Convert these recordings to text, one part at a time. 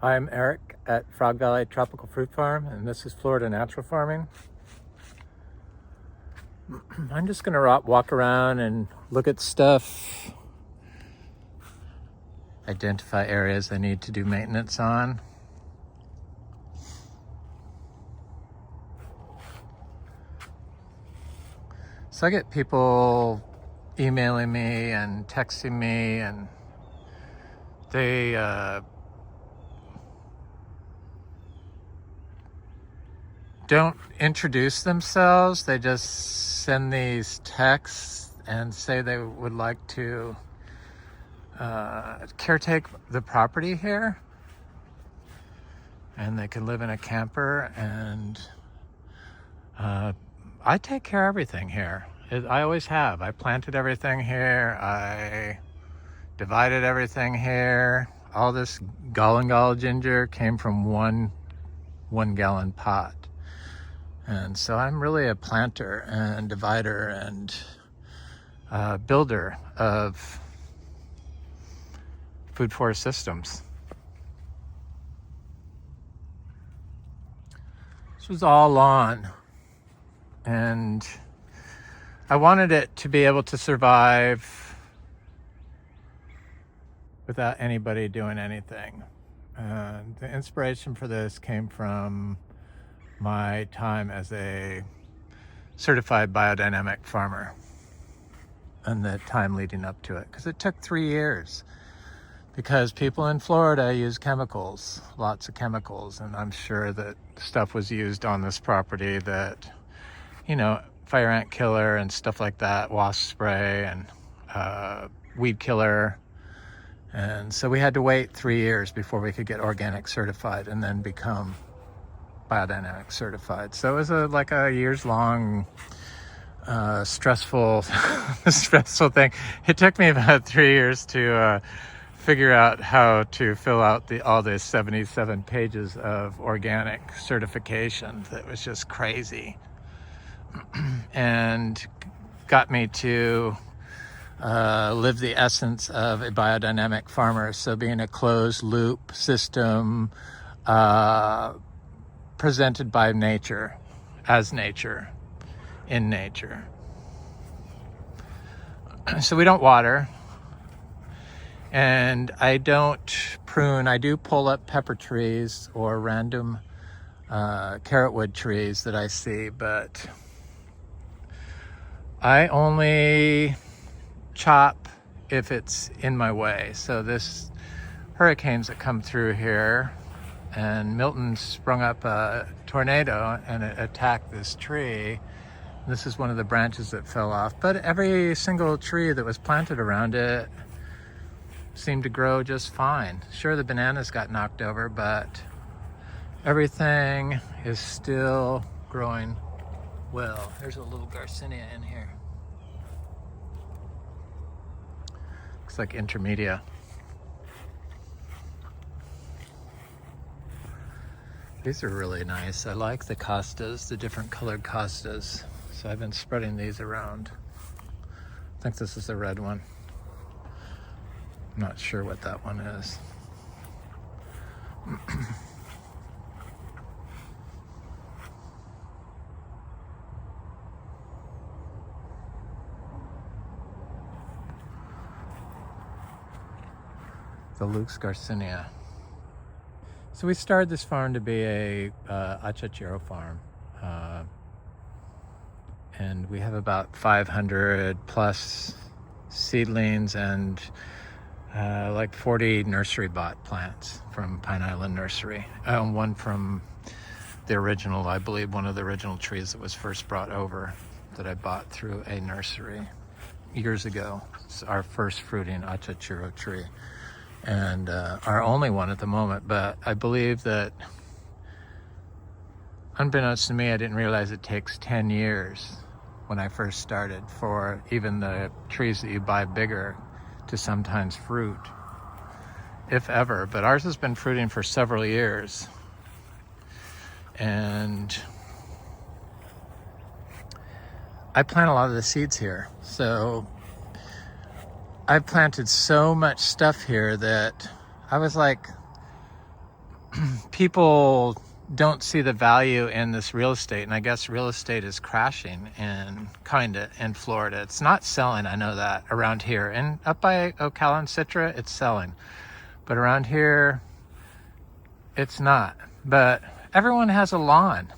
I'm Eric at Frog Valley Tropical Fruit Farm, and this is Florida Natural Farming. I'm just gonna walk around and look at stuff, identify areas I need to do maintenance on. So I get people emailing me and texting me, and they don't introduce themselves. They just send these texts and say they would like to caretake the property here, and they can live in a camper, and I take care of everything here. I always have. I planted everything here. I divided everything here. All this gall ginger came from one gallon pot. And so I'm really a planter and divider and builder of food forest systems. This was all lawn, and I wanted it to be able to survive without anybody doing anything. And the inspiration for this came from my time as a certified biodynamic farmer and the time leading up to it, because it took 3 years, because people in Florida use chemicals, lots of chemicals, and I'm sure that stuff was used on this property that, you know, fire ant killer and stuff like that, wasp spray and weed killer. And so we had to wait 3 years before we could get organic certified and then become biodynamic certified. So it was like a years-long stressful thing. It took me about 3 years to figure out how to fill out all the 77 pages of organic certification. That was just crazy, and got me to live the essence of a biodynamic farmer. So being a closed loop system, presented by nature, as nature, in nature. So we don't water, and I don't prune. I do pull up pepper trees or random carrotwood trees that I see, but I only chop if it's in my way. So this hurricanes that come through here, and Milton sprung up a tornado and it attacked this tree. This is one of the branches that fell off, but every single tree that was planted around it seemed to grow just fine. Sure, the bananas got knocked over, but everything is still growing well. There's a little Garcinia in here. Looks like intermedia. These are really nice. I like the costas, the different colored costas. So I've been spreading these around. I think this is the red one. I'm not sure what that one is. The Luke's Garcinia. So we started this farm to be a achachero farm, and we have about 500 plus seedlings and like 40 nursery bought plants from Pine Island Nursery. One from the original, I believe, one of the original trees that was first brought over that I bought through a nursery years ago. It's our first fruiting achachero tree, and our only one at the moment. But I believe that, unbeknownst to me, I didn't realize it takes 10 years when I first started for even the trees that you buy bigger to sometimes fruit, if ever. But ours has been fruiting for several years, and I plant a lot of the seeds here. So I've planted so much stuff here that I was like, people don't see the value in this real estate, and I guess real estate is crashing in Florida. It's not selling, I know that, around here. And up by Ocala and Citra, it's selling. But around here, it's not. But everyone has a lawn.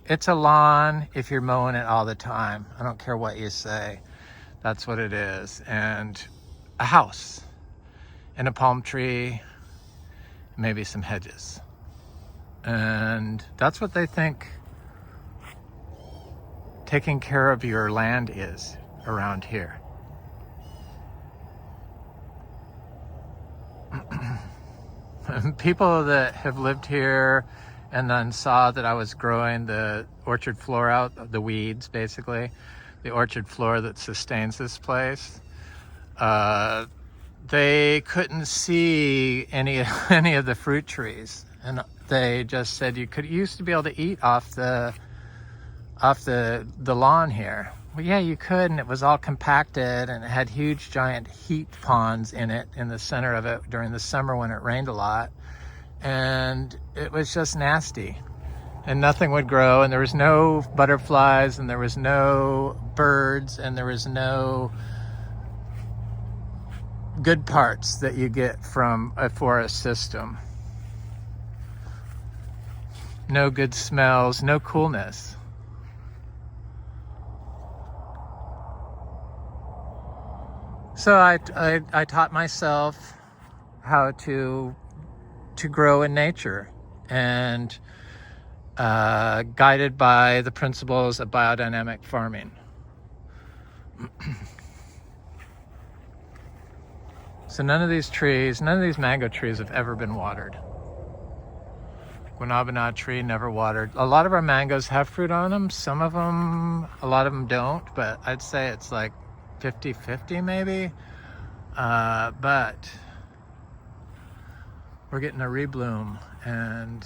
It's a lawn if you're mowing it all the time. I don't care what you say. That's what it is. And a house and a palm tree, maybe some hedges. And that's what they think taking care of your land is around here. People that have lived here and then saw that I was growing the orchard floor out, the weeds basically, the orchard floor that sustains this place, they couldn't see any of the fruit trees. And they just said you used to be able to eat off the lawn here. Well, yeah, you could, and it was all compacted, and it had huge giant heat ponds in it, in the center of it during the summer when it rained a lot. And it was just nasty, and nothing would grow, and there was no butterflies, and there was no birds, and there was no good parts that you get from a forest system. No good smells, no coolness. So I taught myself how to grow in nature, and guided by the principles of biodynamic farming. So none of these mango trees have ever been watered. Guanabana tree, never watered. A lot of our mangoes have fruit on them. Some of them, a lot of them don't, but I'd say it's like 50-50 maybe. But we're getting a rebloom, and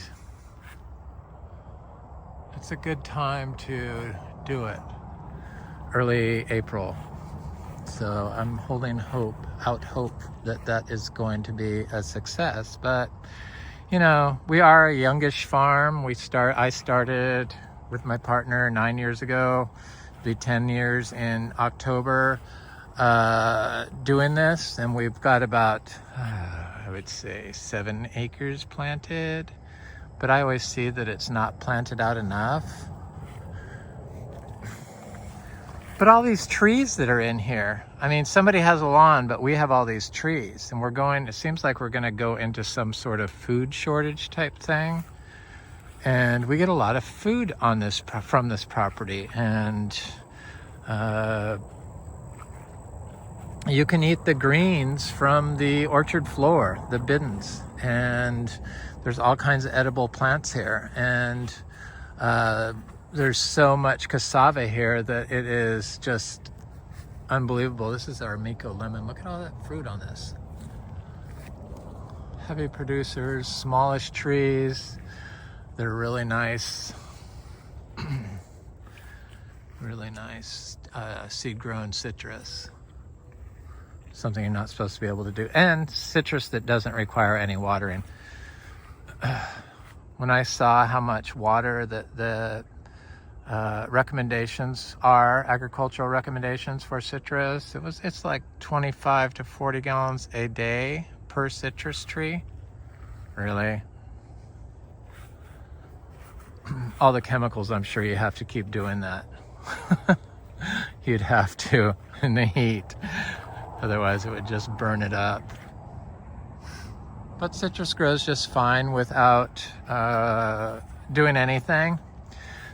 it's a good time to do it. Early April. So I'm holding out hope that is going to be a success. But you know, we are a youngish farm. I started with my partner 9 years ago. It'll be 10 years in October doing this, and we've got about I would say 7 acres planted, but I always see that it's not planted out enough. But all these trees that are in here, I mean, somebody has a lawn, but we have all these trees, and it seems like we're going to go into some sort of food shortage type thing. And we get a lot of food on from this property, and you can eat the greens from the orchard floor, the bidens, and there's all kinds of edible plants here. And there's so much cassava here that it is just unbelievable. This is our Miko lemon. Look at all that fruit on this. Heavy producers, smallish trees. They're really nice. Really nice seed-grown citrus. Something you're not supposed to be able to do. And citrus that doesn't require any watering. When I saw how much water that the recommendations are, agricultural recommendations for citrus, it's like 25 to 40 gallons a day per citrus tree. Really? All the chemicals, I'm sure you have to keep doing that. You'd have to in the heat, otherwise it would just burn it up. But citrus grows just fine without doing anything.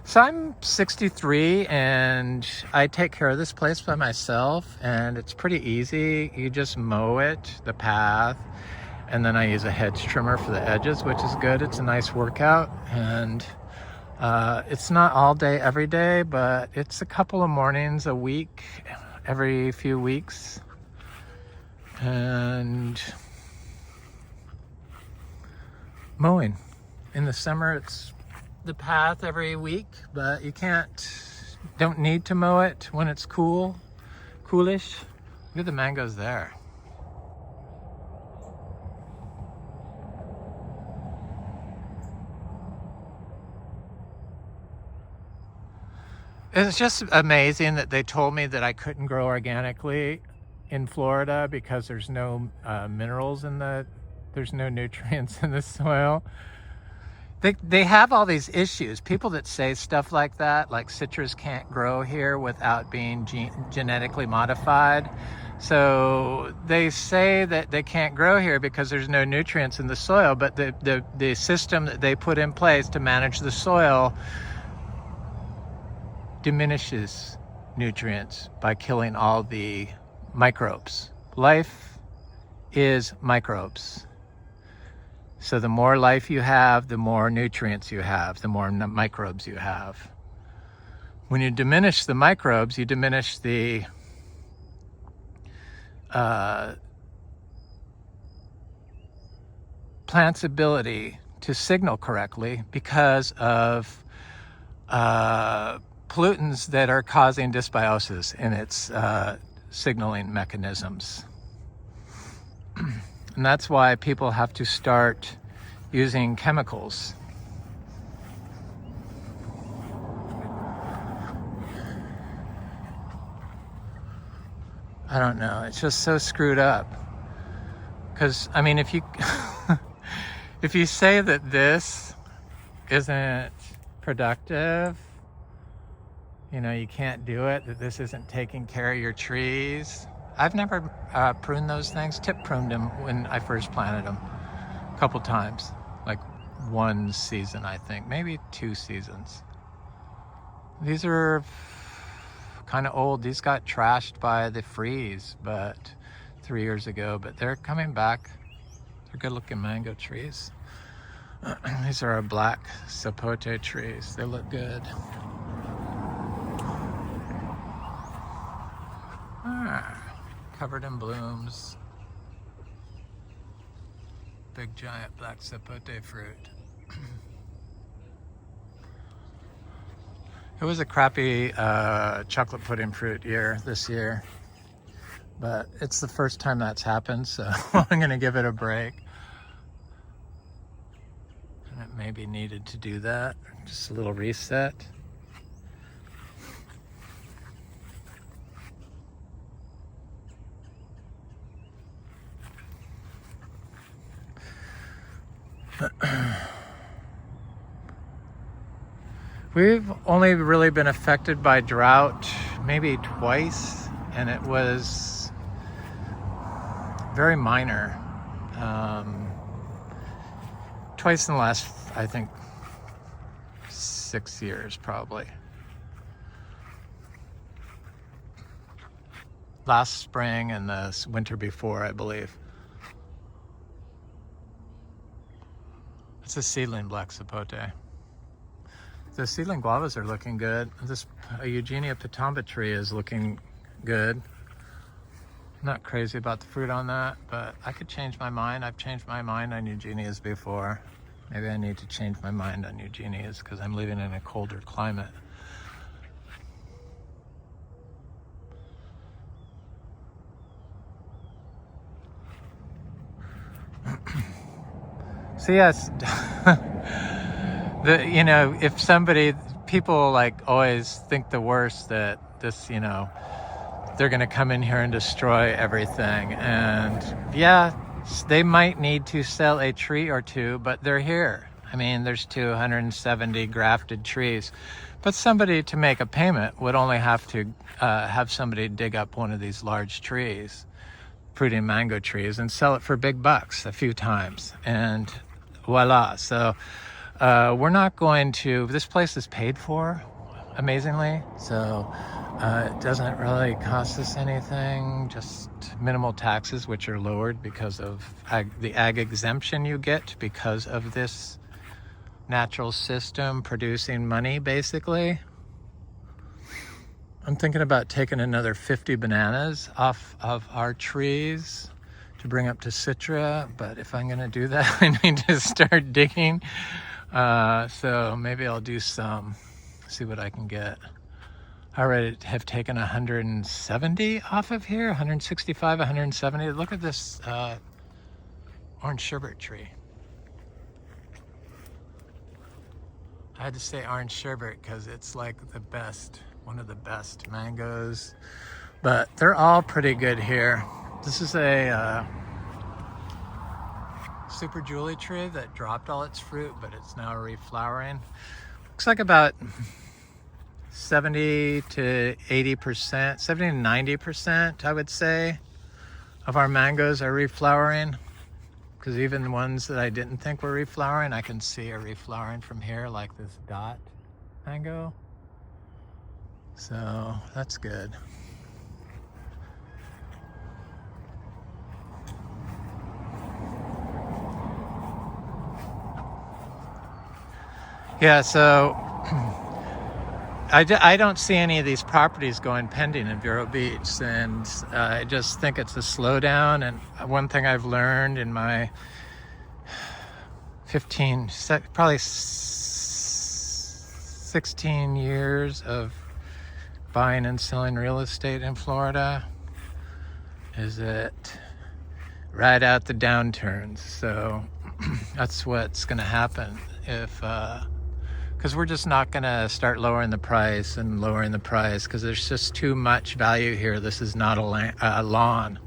So I'm 63, and I take care of this place by myself, and it's pretty easy. You just mow it, the path, and then I use a hedge trimmer for the edges, which is good. It's a nice workout, and it's not all day every day, but it's a couple of mornings a week, every few weeks. And mowing. In the summer, it's the path every week, but you don't need to mow it when it's coolish. Look at the mangoes there. It's just amazing that they told me that I couldn't grow organically in Florida because there's no minerals in there's no nutrients in the soil. They have all these issues. People that say stuff like that, like citrus can't grow here without being genetically modified. So they say that they can't grow here because there's no nutrients in the soil, but the system that they put in place to manage the soil diminishes nutrients by killing all the microbes. Life is microbes. So the more life you have, the more nutrients you have, the more microbes you have. When you diminish the microbes, you diminish the plant's ability to signal correctly because of pollutants that are causing dysbiosis in its signaling mechanisms. And that's why people have to start using chemicals. I don't know, it's just so screwed up. Because, I mean, if you if you say that this isn't productive, you know, you can't do it, that this isn't taking care of your trees. I've never pruned those things. Tip pruned them when I first planted them a couple times, like one season, I think, maybe 2 seasons. These are kind of old. These got trashed by the freeze, but 3 years ago, but they're coming back. They're good looking mango trees. These are our black sapote trees. They look good. Covered in blooms. Big giant black sapote fruit. It was a crappy chocolate pudding fruit year this year, but it's the first time that's happened, so I'm gonna give it a break. And it maybe needed to do that, just a little reset. We've only really been affected by drought maybe twice, and it was very minor. Twice in the last, I think, 6 years probably. Last spring and the winter before, I believe. It's a seedling black sapote. The seedling guavas are looking good. This Eugenia pitamba tree is looking good. Not crazy about the fruit on that, but I could change my mind. I've changed my mind on Eugenias before. Maybe I need to change my mind on Eugenias because I'm living in a colder climate. So yes, you know, if people like always think the worst, that this, you know, they're going to come in here and destroy everything. And yeah, they might need to sell a tree or two, but they're here. I mean, there's 270 grafted trees, but somebody to make a payment would only have to have somebody dig up one of these large trees, fruiting mango trees, and sell it for big bucks a few times, and voila. So we're not going to, this place is paid for amazingly, so it doesn't really cost us anything, just minimal taxes, which are lowered because of the ag exemption you get because of this natural system producing money, basically. I'm thinking about taking another 50 bananas off of our trees to bring up to Citra, but if I'm gonna do that, I need to start digging. So maybe I'll do some, see what I can get. I already have taken 170 off of here, 165, 170. Look at this orange sherbet tree. I had to say orange sherbet because it's like the best one of the best mangoes, but they're all pretty good here. This is a Super Julie tree that dropped all its fruit, but it's now reflowering. Looks like about 70 to 80%, 70 to 90%, I would say, of our mangoes are reflowering. Because even the ones that I didn't think were reflowering, I can see are reflowering from here, like this dot mango. So that's good. Yeah, so I don't see any of these properties going pending in Vero Beach, and I just think it's a slowdown. And one thing I've learned in my 16 years of buying and selling real estate in Florida is that ride out the downturns. So that's what's going to happen if because we're just not going to start lowering the price because there's just too much value here. This is not a lawn.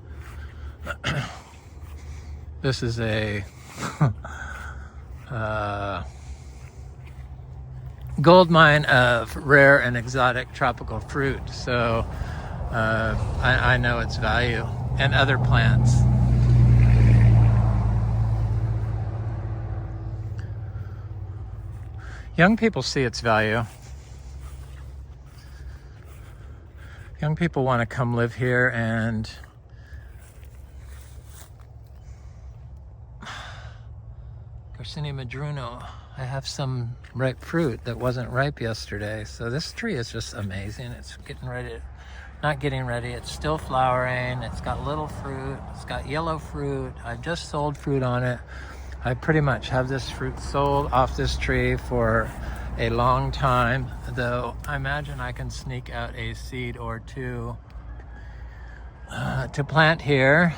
This is a gold mine of rare and exotic tropical fruit. So I know its value, and other plants. Young people see its value. Young people want to come live here, and Garcinia madruno. I have some ripe fruit that wasn't ripe yesterday. So this tree is just amazing. It's it's still flowering. It's got little fruit. It's got yellow fruit. I've just sold fruit on it. I pretty much have this fruit sold off this tree for a long time, though I imagine I can sneak out a seed or two to plant here,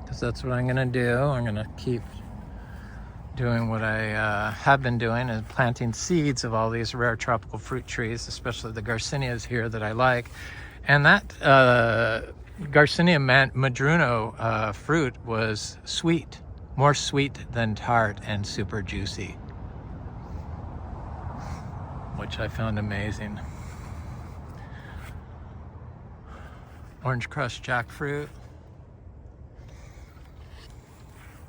because that's what I'm going to do. I'm going to keep doing what I have been doing, and planting seeds of all these rare tropical fruit trees, especially the Garcinias here that I like. And that Garcinia madruno fruit was sweet. More sweet than tart, and super juicy, which I found amazing. Orange crushed jackfruit.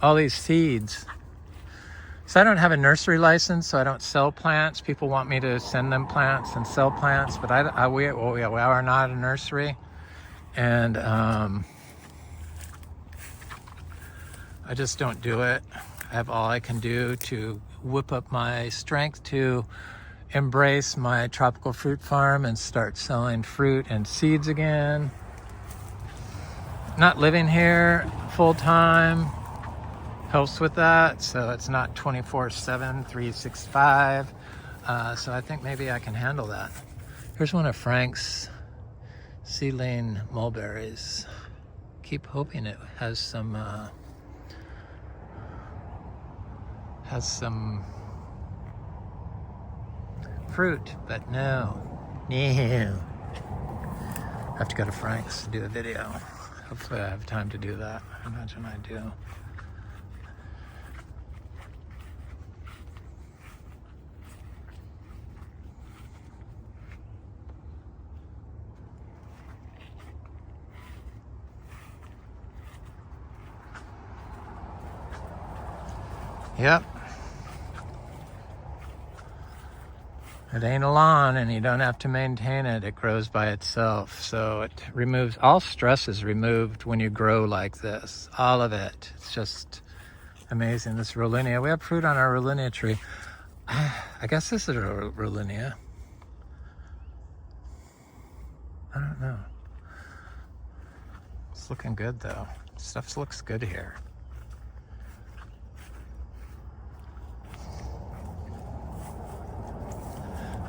All these seeds. So I don't have a nursery license, so I don't sell plants. People want me to send them plants and sell plants, but we are not a nursery. And I just don't do it. I have all I can do to whip up my strength to embrace my tropical fruit farm and start selling fruit and seeds again. Not living here full time helps with that, so it's not 24/7, 365. So I think maybe I can handle that. Here's one of Frank's seedling mulberries. Keep hoping it has some fruit, but no. I have to go to Frank's to do a video. Hopefully I have time to do that. I imagine I do. Yep. It ain't a lawn, and you don't have to maintain it. It grows by itself. So it removes, all stress is removed when you grow like this. All of it. It's just amazing. This Rollinia. We have fruit on our Rollinia tree. I guess this is a Rollinia. I don't know. It's looking good though. Stuff looks good here.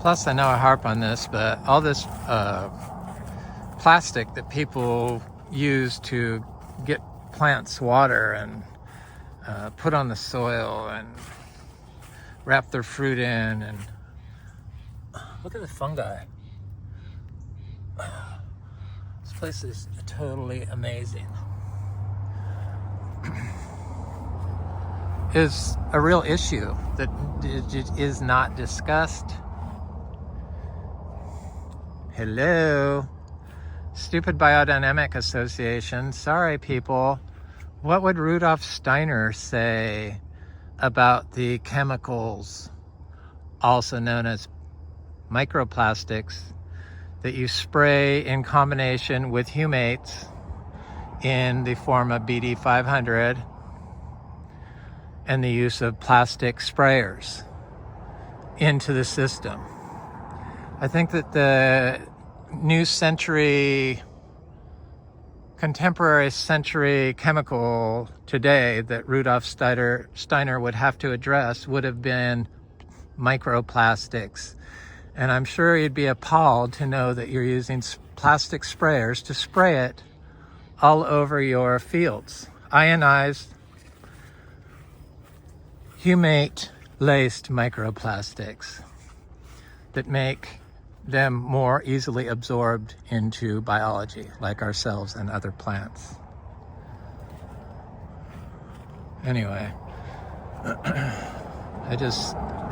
Plus, I know I harp on this, but all this plastic that people use to get plants water and put on the soil and wrap their fruit in, and look at the fungi. This place is totally amazing. Is a real issue that is not discussed. Hello, stupid Biodynamic Association. Sorry, people. What would Rudolf Steiner say about the chemicals, also known as microplastics, that you spray in combination with humates in the form of BD 500 and the use of plastic sprayers into the system? I think that the new century, contemporary century chemical today that Rudolf Steiner would have to address would have been microplastics. And I'm sure you'd be appalled to know that you're using plastic sprayers to spray it all over your fields. Ionized, humate-laced microplastics that make them more easily absorbed into biology, like ourselves and other plants. Anyway,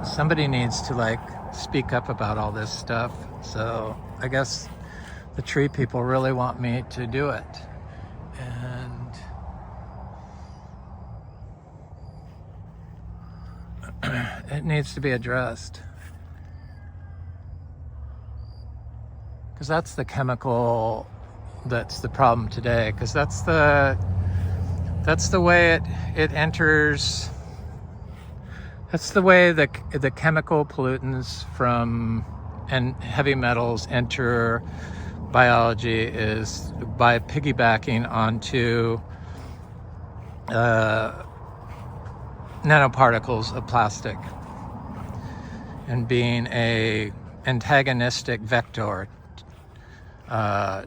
somebody needs to speak up about all this stuff. So I guess the tree people really want me to do it. And it needs to be addressed. Because that's the chemical that's the problem today. Because that's the way it enters. That's the way the chemical pollutants and heavy metals enter biology, is by piggybacking onto nanoparticles of plastic and being a antagonistic vector to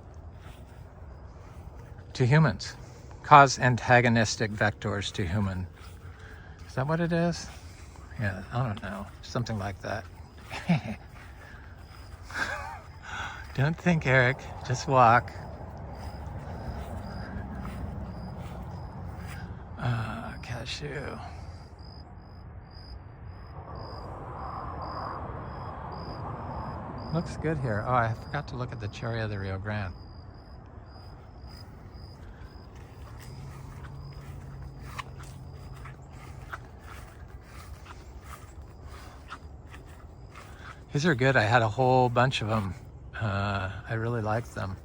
humans. Cause antagonistic vectors to human. Is that what it is? Yeah, I don't know. Something like that. Don't think, Eric. Just walk. Cashew. Looks good here. Oh, I forgot to look at the cherry of the Rio Grande. These are good. I had a whole bunch of them. I really liked them.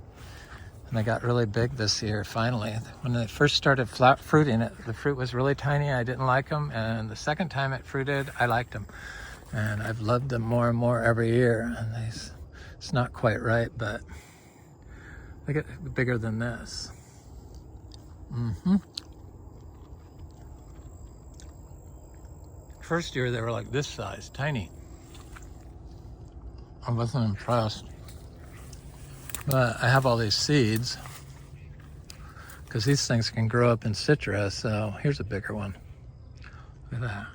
And they got really big this year, finally. When they first started fruiting, the fruit was really tiny. I didn't like them. And the second time it fruited, I liked them. And I've loved them more and more every year. And it's not quite right, but they get bigger than this. First year, they were like this size, tiny. I wasn't impressed. But I have all these seeds because these things can grow up in citrus. So here's a bigger one. Look at that.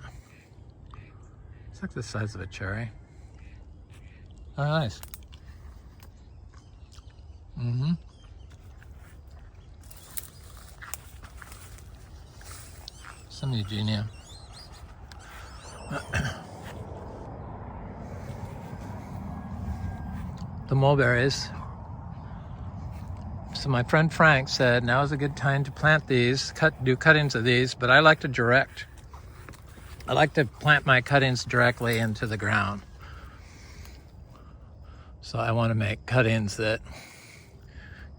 It's like the size of a cherry. Oh, nice. Some eugenia. The mulberries. So my friend Frank said now is a good time to plant these, do cuttings of these, but I like to direct. I like to plant my cuttings directly into the ground. So I want to make cuttings that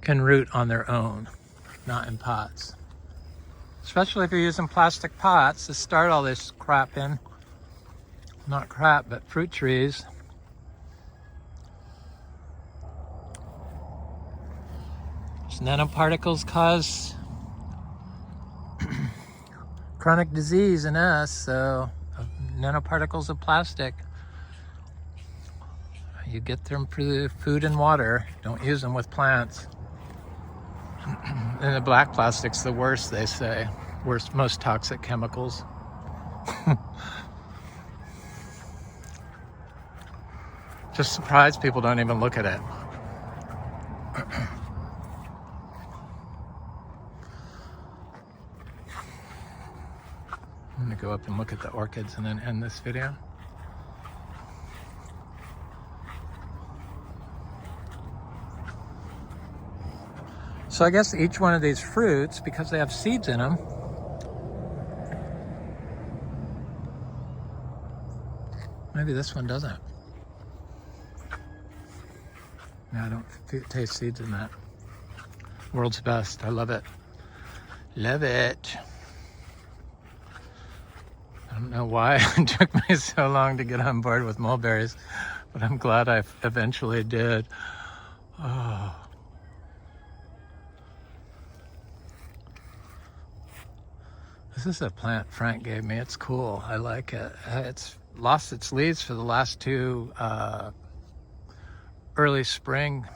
can root on their own, not in pots. Especially if you're using plastic pots to start all this crap in. Not crap, but fruit trees. Nanoparticles cause chronic disease in us, so nanoparticles of plastic, you get them through food and water. Don't use them with plants. And the black plastic's the worst, they say. Worst, most toxic chemicals. Just surprised people don't even look at it. can look at the orchids and then end this video. So I guess each one of these fruits, because they have seeds in them, maybe this one doesn't. No, I don't taste seeds in that. World's best. I love it. Love it. I don't know why it took me so long to get on board with mulberries, but I'm glad I eventually did. Oh. This is a plant Frank gave me. It's cool. I like it. It's lost its leaves for the last two early springs.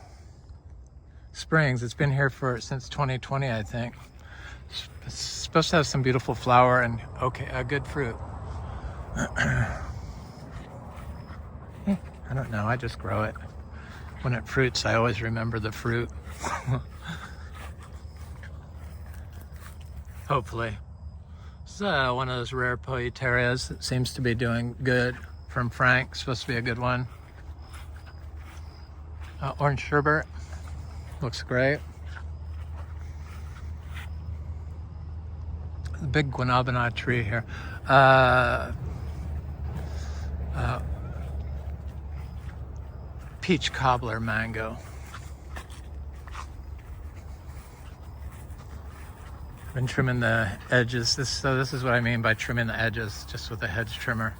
It's been here since 2020, I think. It's supposed to have some beautiful flower and a good fruit. I don't know. I just grow it. When it fruits, I always remember the fruit. Hopefully. This is one of those rare poeterias that seems to be doing good from Frank. Supposed to be a good one. Orange sherbet. Looks great. The big guanabana tree here. Peach cobbler mango. Been trimming the edges. This is what I mean by trimming the edges, just with a hedge trimmer.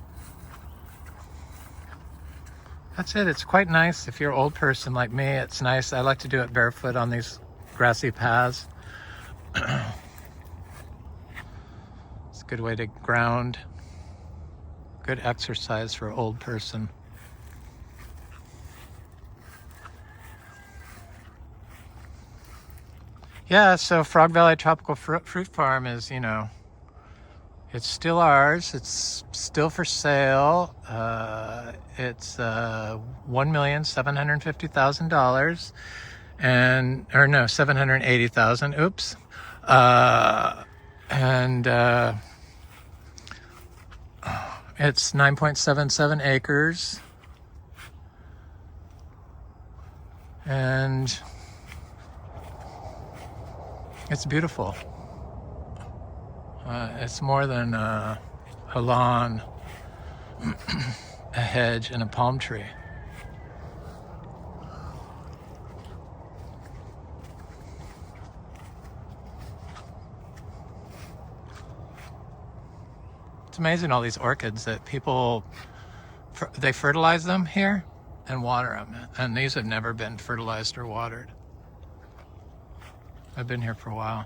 That's it. It's quite nice. If you're an old person like me, it's nice. I like to do it barefoot on these grassy paths. It's a good way to ground. Good exercise for an old person. Yeah, so Frog Valley Tropical Fruit Farm is, it's still ours. It's still for sale. It's $1,750,000 or no, $780,000. Oops. It's 9.77 acres. And it's beautiful. It's more than a lawn, a hedge, and a palm tree. It's amazing, all these orchids that people, they fertilize them here and water them. And these have never been fertilized or watered. I've been here for a while.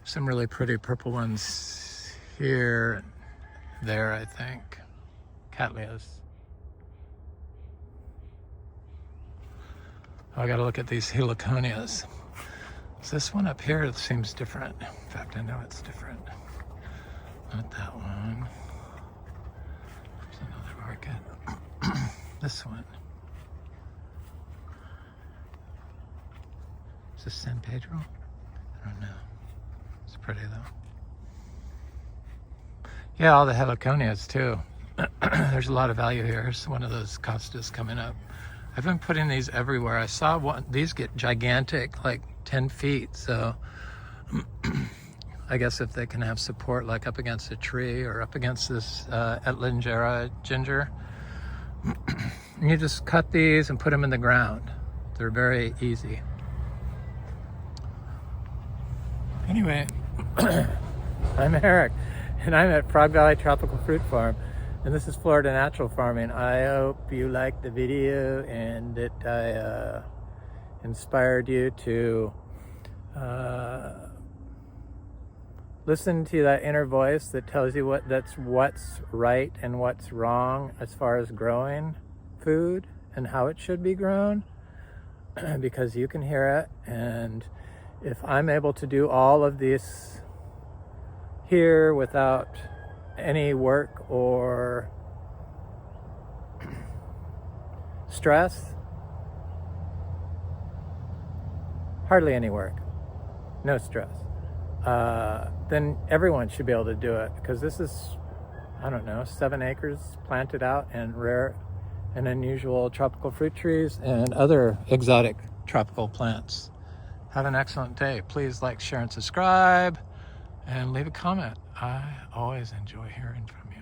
Some really pretty purple ones here, there, I think. Cattleyas. Oh, I gotta look at these heliconias. So this one up here seems different. In fact, I know it's different. Not that one. There's another orchid. This one. Is this San Pedro? I don't know. It's pretty though. Yeah, all the heliconias too. There's a lot of value here. Here's one of those costas coming up. I've been putting these everywhere. I saw these get gigantic, like 10 feet. So I guess if they can have support like up against a tree or up against this Etlingera ginger, you just cut these and put them in the ground. They're very easy. Anyway, I'm Eric, and I'm at Frog Valley Tropical Fruit Farm, and this is Florida Natural Farming. I hope you liked the video and that I inspired you to listen to that inner voice that tells you what's right and what's wrong as far as growing food and how it should be grown, because you can hear it. And if I'm able to do all of this here without any work or stress, hardly any work, no stress, then everyone should be able to do it, because this is, I don't know, 7 acres planted out in rare and unusual tropical fruit trees and other exotic tropical plants. Have an excellent day. Please like, share, and subscribe, and leave a comment. I always enjoy hearing from you.